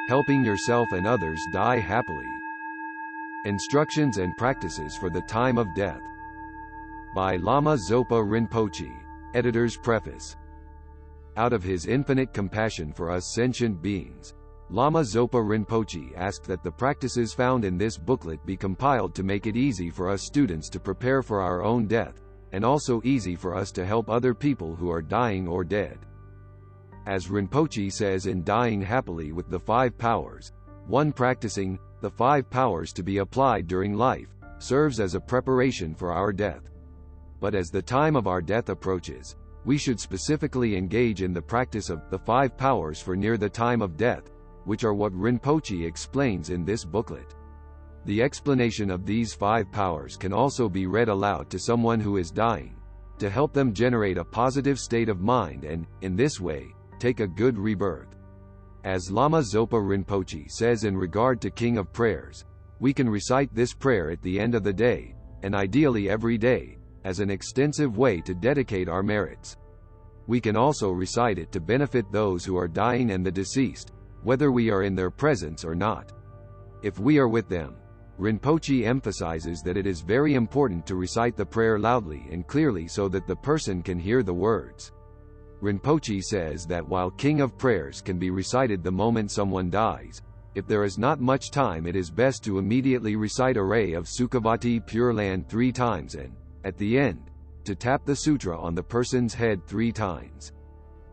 helping yourself and others die happily. Instructions and Practices for the Time of Death. By Lama Zopa Rinpoche. Editor's Preface. Out of his infinite compassion for us sentient beings, Lama Zopa Rinpoche asked that the practices found in this booklet be compiled to make it easy for us students to prepare for our own death, and also easy for us to help other people who are dying or dead. As Rinpoche says in Dying Happily with the Five Powers, one practicing the five powers to be applied during life serves as a preparation for our death. But as the time of our death approaches, we should specifically engage in the practice of the five powers for near the time of death, which are what Rinpoche explains in this booklet. The explanation of these five powers can also be read aloud to someone who is dying, to help them generate a positive state of mind and, in this way, take a good rebirth. As Lama Zopa Rinpoche says in regard to King of Prayers, we can recite this prayer at the end of the day, and ideally every day, as an extensive way to dedicate our merits. We can also recite it to benefit those who are dying and the deceased, whether we are in their presence or not. If we are with them, Rinpoche emphasizes that it is very important to recite the prayer loudly and clearly so that the person can hear the words. Rinpoche says that while King of Prayers can be recited the moment someone dies, if there is not much time it is best to immediately recite Array of Sukhavati Pure Land 3 times and, at the end, to tap the sutra on the person's head 3 times.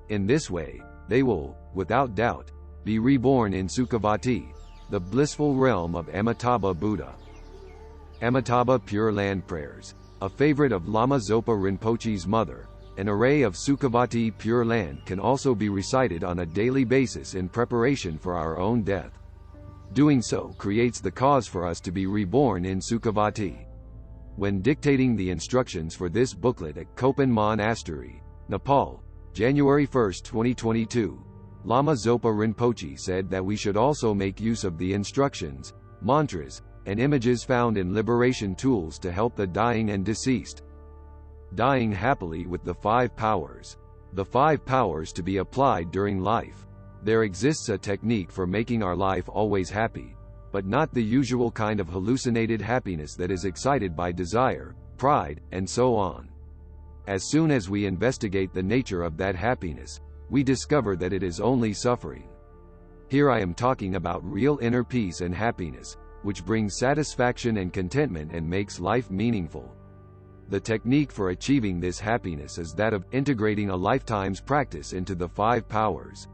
In this way, they will, without doubt, be reborn in Sukhavati, the blissful realm of Amitabha Buddha. Amitabha Pure Land Prayers, a favorite of Lama Zopa Rinpoche's mother, an array of Sukhavati Pure Land can also be recited on a daily basis in preparation for our own death. Doing so creates the cause for us to be reborn in Sukhavati. When dictating the instructions for this booklet at Kopan Monastery, Nepal, January 1, 2022, Lama Zopa Rinpoche said that we should also make use of the instructions, mantras, and images found in liberation tools to help the dying and deceased. Dying Happily with the Five Powers. The five powers to be applied during life. There exists a technique for making our life always happy, but not the usual kind of hallucinated happiness that is excited by desire, pride, and so on. As soon as we investigate the nature of that happiness, we discover that it is only suffering. Here I am talking about real inner peace and happiness, which brings satisfaction and contentment and makes life meaningful. The technique for achieving this happiness is that of integrating a lifetime's practice into the five powers.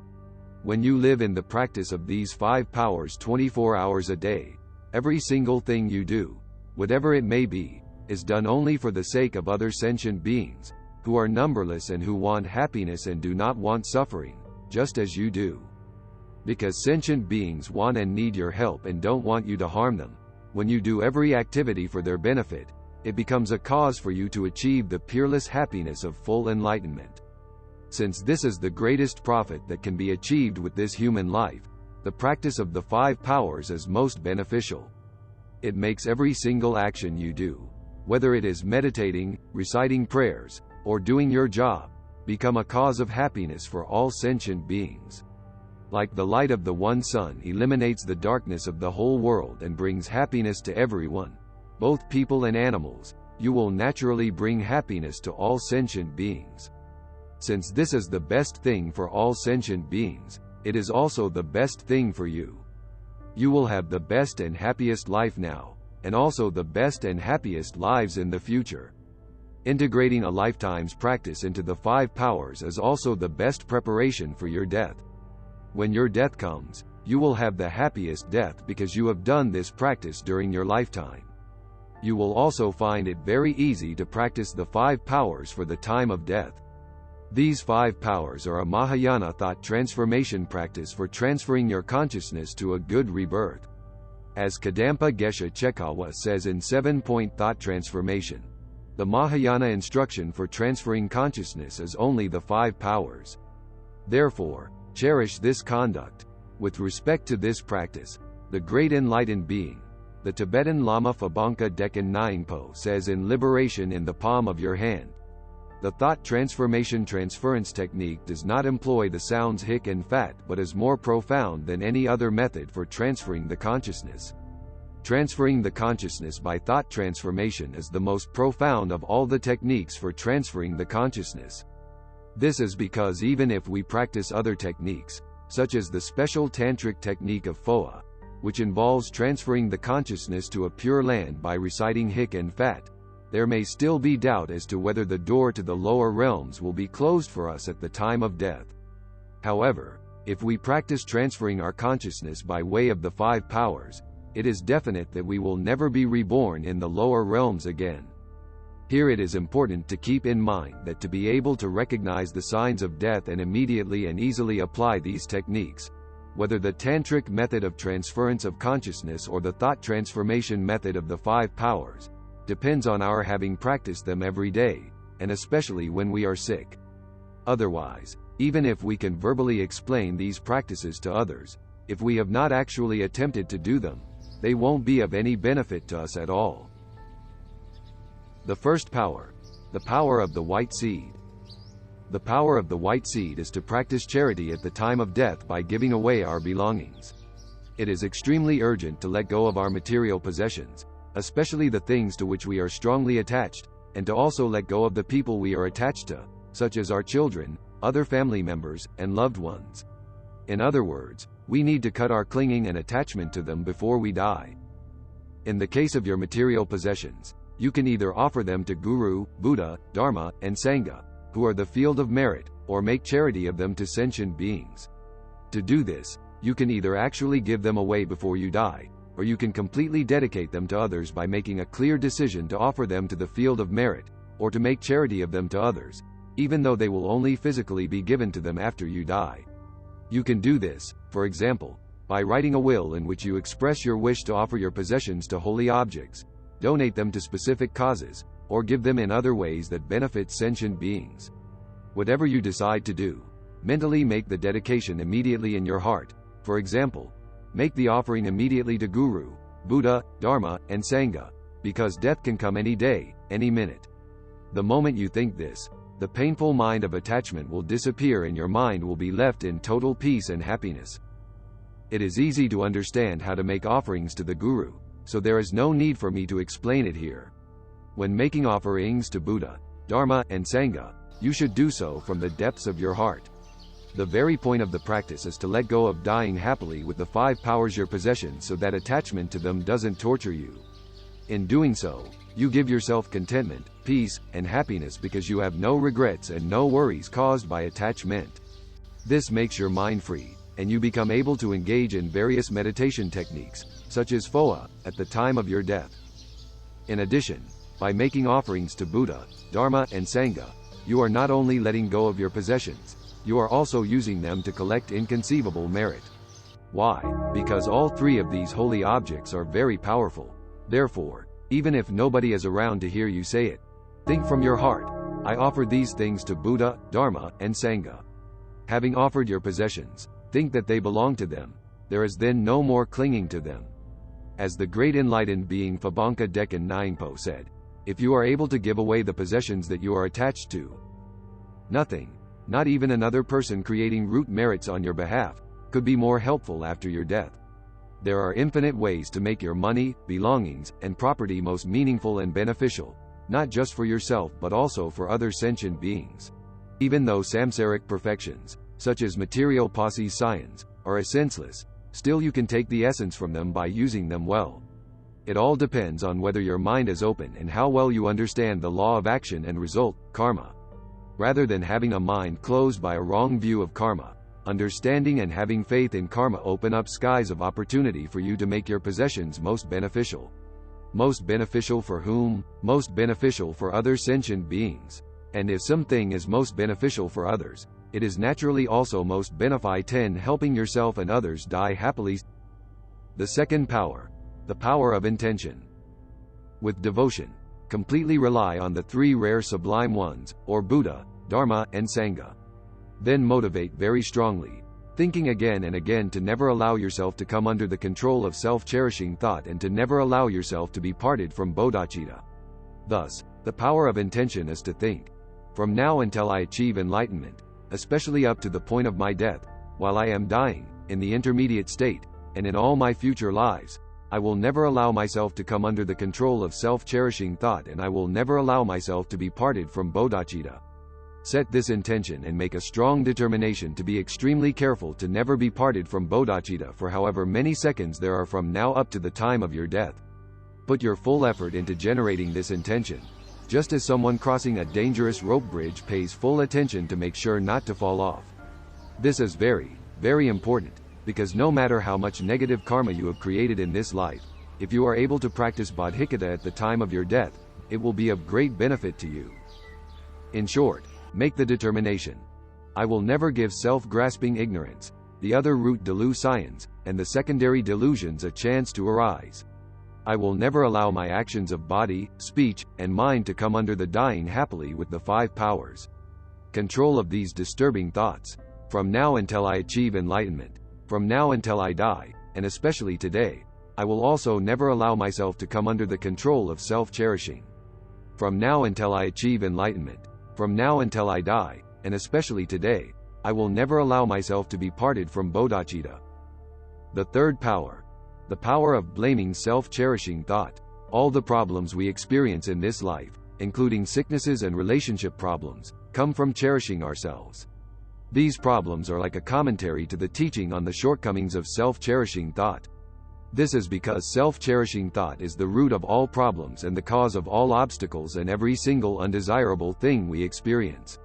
When you live in the practice of these five powers 24 hours a day, every single thing you do, whatever it may be, is done only for the sake of other sentient beings, who are numberless and who want happiness and do not want suffering, just as you do. Because sentient beings want and need your help and don't want you to harm them, when you do every activity for their benefit, it becomes a cause for you to achieve the peerless happiness of full enlightenment. Since this is the greatest profit that can be achieved with this human life, the practice of the five powers is most beneficial. It makes every single action you do, whether it is meditating, reciting prayers, or doing your job, become a cause of happiness for all sentient beings. Like the light of the one sun eliminates the darkness of the whole world and brings happiness to everyone, both people and animals, you will naturally bring happiness to all sentient beings. Since this is the best thing for all sentient beings, it is also the best thing for you. You will have the best and happiest life now, and also the best and happiest lives in the future. Integrating a lifetime's practice into the five powers is also the best preparation for your death. When your death comes, you will have the happiest death because you have done this practice during your lifetime. You will also find it very easy to practice the five powers for the time of death. These five powers are a Mahayana thought transformation practice for transferring your consciousness to a good rebirth. As Kadampa Geshe Chekawa says in 7-Point Thought Transformation, the Mahayana instruction for transferring consciousness is only the five powers. Therefore, cherish this conduct. With respect to this practice, the great enlightened being, the Tibetan Lama Phabanka Dekan Nyingpo says in Liberation in the Palm of Your Hand, The thought transformation transference technique does not employ the sounds hic and fat but is more profound than any other method for transferring the consciousness. Transferring the consciousness by thought transformation is the most profound of all the techniques for transferring the consciousness. This is because even if we practice other techniques, such as the special tantric technique of Phoa, which involves transferring the consciousness to a pure land by reciting hic and fat, there may still be doubt as to whether the door to the lower realms will be closed for us at the time of death. However, if we practice transferring our consciousness by way of the 5 powers, it is definite that we will never be reborn in the lower realms again. Here it is important to keep in mind that to be able to recognize the signs of death and immediately and easily apply these techniques, whether the tantric method of transference of consciousness or the thought transformation method of the 5 powers, depends on our having practiced them every day, and especially when we are sick. Otherwise, even if we can verbally explain these practices to others, if we have not actually attempted to do them, they won't be of any benefit to us at all. The first power, the power of the white seed. The power of the white seed is to practice charity at the time of death by giving away our belongings. It is extremely urgent to let go of our material possessions, especially the things to which we are strongly attached, and to also let go of the people we are attached to, such as our children, other family members, and loved ones. In other words, we need to cut our clinging and attachment to them before we die. In the case of your material possessions, you can either offer them to Guru, Buddha, Dharma, and Sangha, who are the field of merit, or make charity of them to sentient beings. To do this, you can either actually give them away before you die, or you can completely dedicate them to others by making a clear decision to offer them to the field of merit, or to make charity of them to others, even though they will only physically be given to them after you die. You can do this, for example, by writing a will in which you express your wish to offer your possessions to holy objects, donate them to specific causes, or give them in other ways that benefit sentient beings. Whatever you decide to do, mentally make the dedication immediately in your heart. For example, make the offering immediately to Guru, Buddha, Dharma, and Sangha, because death can come any day, any minute. The moment you think this, the painful mind of attachment will disappear and your mind will be left in total peace and happiness. It is easy to understand how to make offerings to the Guru, so there is no need for me to explain it here. When making offerings to Buddha, Dharma, and Sangha, you should do so from the depths of your heart. The very point of the practice is to let go of dying happily with the 5 powers your possessions so that attachment to them doesn't torture you. In doing so, you give yourself contentment, peace, and happiness because you have no regrets and no worries caused by attachment. This makes your mind free, and you become able to engage in various meditation techniques, such as Phoa, at the time of your death. In addition, by making offerings to Buddha, Dharma, and Sangha, you are not only letting go of your possessions, you are also using them to collect inconceivable merit. Why? Because all 3 of these holy objects are very powerful. Therefore, even if nobody is around to hear you say it, think from your heart, I offer these things to Buddha, Dharma, and Sangha. Having offered your possessions, think that they belong to them. There is then no more clinging to them. As the great enlightened being Phabanka Dekan Nyingpo said, if you are able to give away the possessions that you are attached to, nothing, not even another person creating root merits on your behalf, could be more helpful after your death. There are infinite ways to make your money, belongings, and property most meaningful and beneficial, not just for yourself but also for other sentient beings. Even though samsaric perfections, such as material posse science, are essenceless, still you can take the essence from them by using them well. It all depends on whether your mind is open and how well you understand the law of action and result, karma. Rather than having a mind closed by a wrong view of karma, understanding and having faith in karma open up skies of opportunity for you to make your possessions most beneficial. Most beneficial for whom? Most beneficial for other sentient beings. And if something is most beneficial for others, it is naturally also most benefic helping yourself and others die happily. The second power, the power of intention. With devotion, completely rely on the 3 rare sublime ones, or Buddha, Dharma, and Sangha. Then motivate very strongly, thinking again and again to never allow yourself to come under the control of self-cherishing thought and to never allow yourself to be parted from bodhicitta. Thus, the power of intention is to think, from now until I achieve enlightenment, especially up to the point of my death, while I am dying, in the intermediate state, and in all my future lives, I will never allow myself to come under the control of self-cherishing thought, and I will never allow myself to be parted from bodhicitta. Set this intention and make a strong determination to be extremely careful to never be parted from bodhicitta for however many seconds there are from now up to the time of your death. Put your full effort into generating this intention, just as someone crossing a dangerous rope bridge pays full attention to make sure not to fall off. This is very, very important, because no matter how much negative karma you have created in this life, if you are able to practice bodhicitta at the time of your death, it will be of great benefit to you. In short, make the determination. I will never give self-grasping ignorance, the other root delusions, and the secondary delusions a chance to arise. I will never allow my actions of body, speech, and mind to come under the dying happily with the 5 powers. Control of these disturbing thoughts. From now until I achieve enlightenment, from now until I die, and especially today, I will also never allow myself to come under the control of self-cherishing. From now until I achieve enlightenment, from now until I die, and especially today, I will never allow myself to be parted from bodhicitta. The third power. The power of blaming self-cherishing thought. All the problems we experience in this life, including sicknesses and relationship problems, come from cherishing ourselves. These problems are like a commentary to the teaching on the shortcomings of self-cherishing thought. This is because self-cherishing thought is the root of all problems and the cause of all obstacles and every single undesirable thing we experience.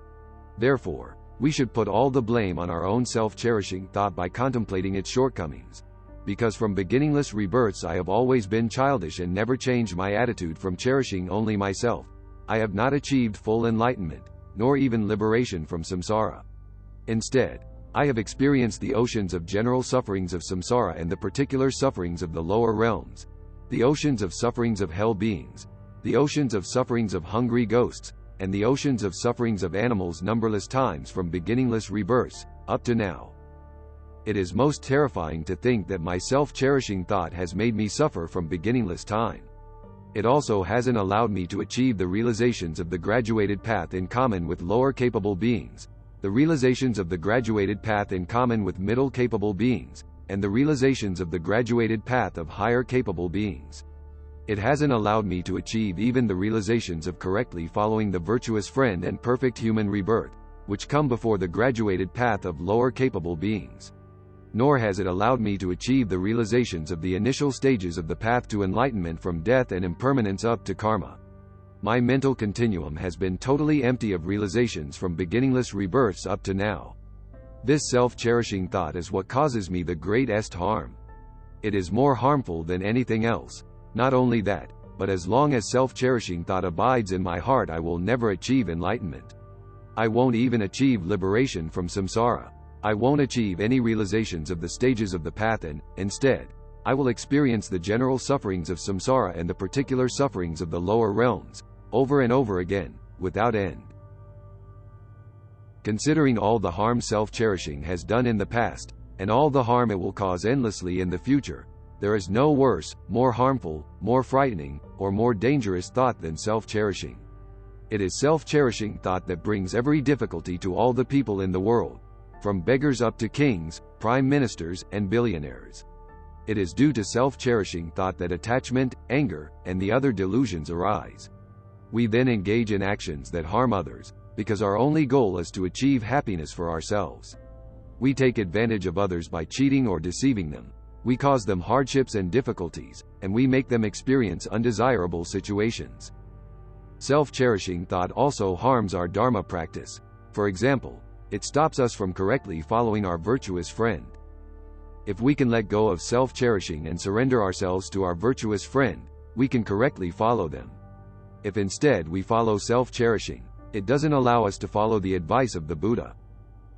Therefore, we should put all the blame on our own self-cherishing thought by contemplating its shortcomings. Because from beginningless rebirths I have always been childish and never changed my attitude from cherishing only myself, I have not achieved full enlightenment, nor even liberation from samsara. Instead, I have experienced the oceans of general sufferings of samsara and the particular sufferings of the lower realms, the oceans of sufferings of hell beings, the oceans of sufferings of hungry ghosts, and the oceans of sufferings of animals numberless times from beginningless rebirths, up to now. It is most terrifying to think that my self-cherishing thought has made me suffer from beginningless time. It also hasn't allowed me to achieve the realizations of the graduated path in common with lower capable beings, the realizations of the graduated path in common with middle capable beings, and the realizations of the graduated path of higher capable beings. It hasn't allowed me to achieve even the realizations of correctly following the virtuous friend and perfect human rebirth, which come before the graduated path of lower capable beings. Nor has it allowed me to achieve the realizations of the initial stages of the path to enlightenment from death and impermanence up to karma. My mental continuum has been totally empty of realizations from beginningless rebirths up to now. This self-cherishing thought is what causes me the greatest harm. It is more harmful than anything else. Not only that, but as long as self-cherishing thought abides in my heart, I will never achieve enlightenment. I won't even achieve liberation from samsara. I won't achieve any realizations of the stages of the path, and, instead, I will experience the general sufferings of samsara and the particular sufferings of the lower realms, over and over again, without end. Considering all the harm self-cherishing has done in the past, and all the harm it will cause endlessly in the future, there is no worse, more harmful, more frightening, or more dangerous thought than self-cherishing. It is self-cherishing thought that brings every difficulty to all the people in the world, from beggars up to kings, prime ministers, and billionaires. It is due to self-cherishing thought that attachment, anger, and the other delusions arise. We then engage in actions that harm others, because our only goal is to achieve happiness for ourselves. We take advantage of others by cheating or deceiving them. We cause them hardships and difficulties, and we make them experience undesirable situations. Self-cherishing thought also harms our dharma practice. For example, it stops us from correctly following our virtuous friend. If we can let go of self-cherishing and surrender ourselves to our virtuous friend, we can correctly follow them. If instead we follow self-cherishing, it doesn't allow us to follow the advice of the Buddha.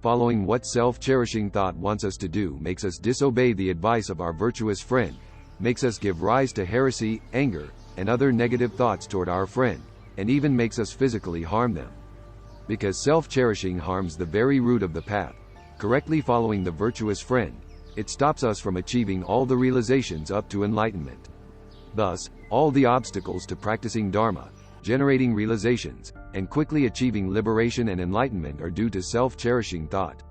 Following what self-cherishing thought wants us to do makes us disobey the advice of our virtuous friend, makes us give rise to heresy, anger, and other negative thoughts toward our friend, and even makes us physically harm them. Because self-cherishing harms the very root of the path, correctly following the virtuous friend, it stops us from achieving all the realizations up to enlightenment. Thus, all the obstacles to practicing Dharma, generating realizations, and quickly achieving liberation and enlightenment are due to self-cherishing thought.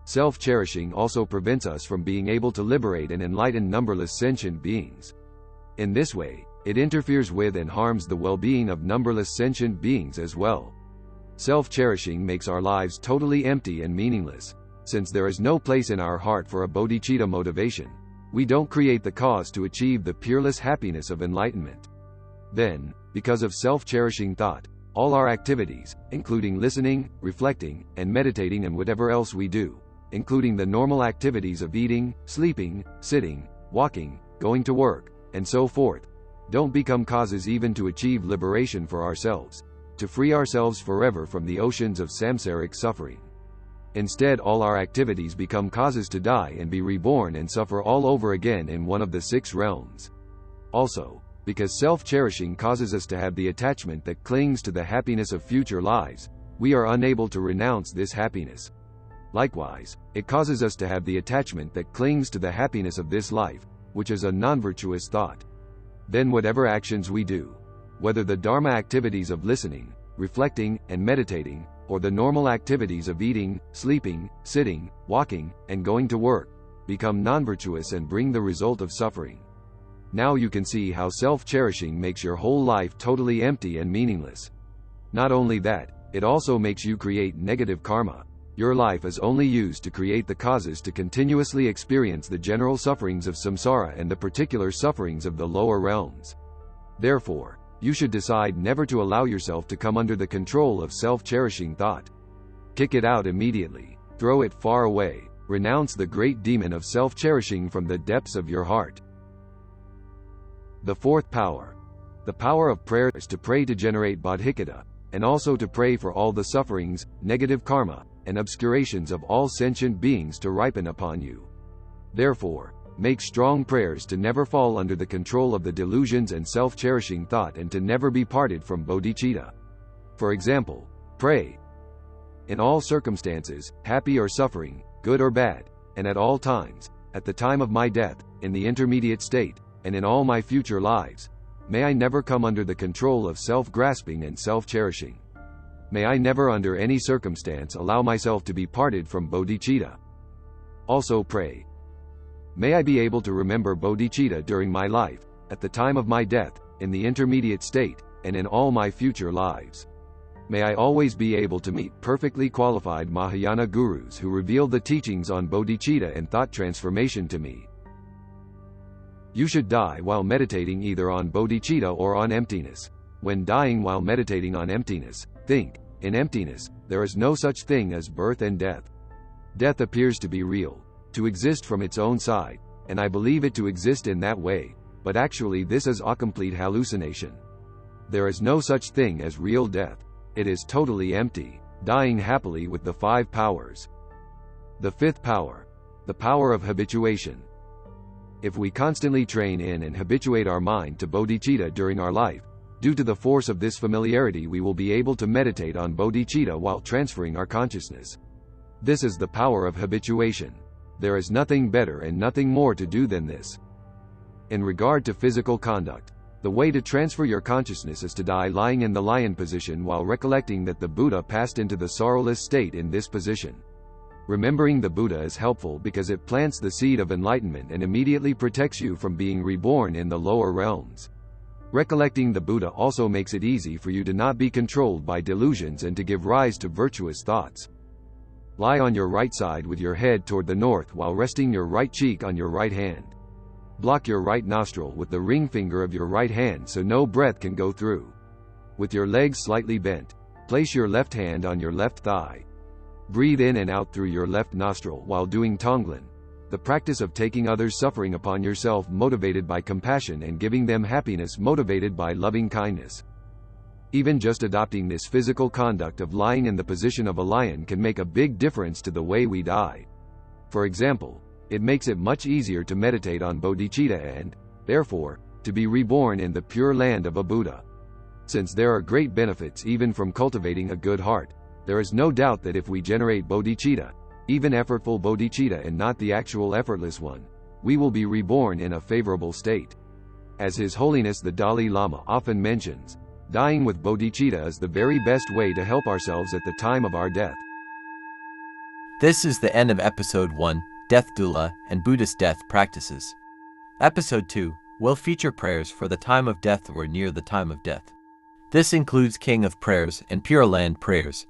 Self-cherishing also prevents us from being able to liberate and enlighten numberless sentient beings. In this way, it interferes with and harms the well-being of numberless sentient beings as well. Self-cherishing makes our lives totally empty and meaningless. Since there is no place in our heart for a bodhicitta motivation, we don't create the cause to achieve the peerless happiness of enlightenment. Then, because of self-cherishing thought, all our activities, including listening, reflecting, and meditating and whatever else we do, including the normal activities of eating, sleeping, sitting, walking, going to work, and so forth, don't become causes even to achieve liberation for ourselves, to free ourselves forever from the oceans of samsaric suffering. Instead, all our activities become causes to die and be reborn and suffer all over again in one of the 6 realms. Also, because self-cherishing causes us to have the attachment that clings to the happiness of future lives, we are unable to renounce this happiness. Likewise, it causes us to have the attachment that clings to the happiness of this life, which is a non-virtuous thought. Then whatever actions we do, whether the Dharma activities of listening, reflecting, and meditating, or the normal activities of eating, sleeping, sitting, walking, and going to work, become non-virtuous and bring the result of suffering. Now you can see how self-cherishing makes your whole life totally empty and meaningless. Not only that, it also makes you create negative karma. Your life is only used to create the causes to continuously experience the general sufferings of samsara and the particular sufferings of the lower realms. Therefore, you should decide never to allow yourself to come under the control of self-cherishing thought. Kick it out immediately. Throw it far away. Renounce the great demon of self-cherishing from the depths of your heart. The 4th power. The power of prayer is to pray to generate bodhicitta, and also to pray for all the sufferings, negative karma, and obscurations of all sentient beings to ripen upon you. Therefore, make strong prayers to never fall under the control of the delusions and self-cherishing thought and to never be parted from bodhicitta. For example, pray, in all circumstances, happy or suffering, good or bad, and at all times, at the time of my death, in the intermediate state, and in all my future lives, may I never come under the control of self-grasping and self-cherishing. May I never under any circumstance allow myself to be parted from bodhicitta. Also pray, may I be able to remember bodhicitta during my life, at the time of my death, in the intermediate state, and in all my future lives. May I always be able to meet perfectly qualified Mahayana gurus who reveal the teachings on bodhicitta and thought transformation to me. You should die while meditating either on bodhicitta or on emptiness. When dying while meditating on emptiness, think, in emptiness, there is no such thing as birth and death. Death appears to be real, to exist from its own side, and I believe it to exist in that way, but actually this is a complete hallucination. There is no such thing as real death. It is totally empty, dying happily with the 5 powers. The 5th power. The power of habituation. If we constantly train in and habituate our mind to bodhicitta during our life, due to the force of this familiarity we will be able to meditate on bodhicitta while transferring our consciousness. This is the power of habituation. There is nothing better and nothing more to do than this. In regard to physical conduct, the way to transfer your consciousness is to die lying in the lion position while recollecting that the Buddha passed into the sorrowless state in this position. Remembering the Buddha is helpful because it plants the seed of enlightenment and immediately protects you from being reborn in the lower realms. Recollecting the Buddha also makes it easy for you to not be controlled by delusions and to give rise to virtuous thoughts. Lie on your right side with your head toward the north while resting your right cheek on your right hand. Block your right nostril with the ring finger of your right hand so no breath can go through. With your legs slightly bent, place your left hand on your left thigh. Breathe in and out through your left nostril while doing Tonglen, the practice of taking others' suffering upon yourself motivated by compassion and giving them happiness motivated by loving kindness. Even just adopting this physical conduct of lying in the position of a lion can make a big difference to the way we die. For example, it makes it much easier to meditate on bodhicitta and, therefore, to be reborn in the pure land of a Buddha. Since there are great benefits even from cultivating a good heart, there is no doubt that if we generate bodhicitta, even effortful bodhicitta and not the actual effortless one, we will be reborn in a favorable state. As His Holiness the Dalai Lama often mentions, Dying with bodhicitta is the very best way to help ourselves at the time of our death. This is the end of Episode 1, Death Doula and Buddhist Death Practices. Episode 2 will feature prayers for the time of death or near the time of death. This includes King of Prayers and Pure Land prayers.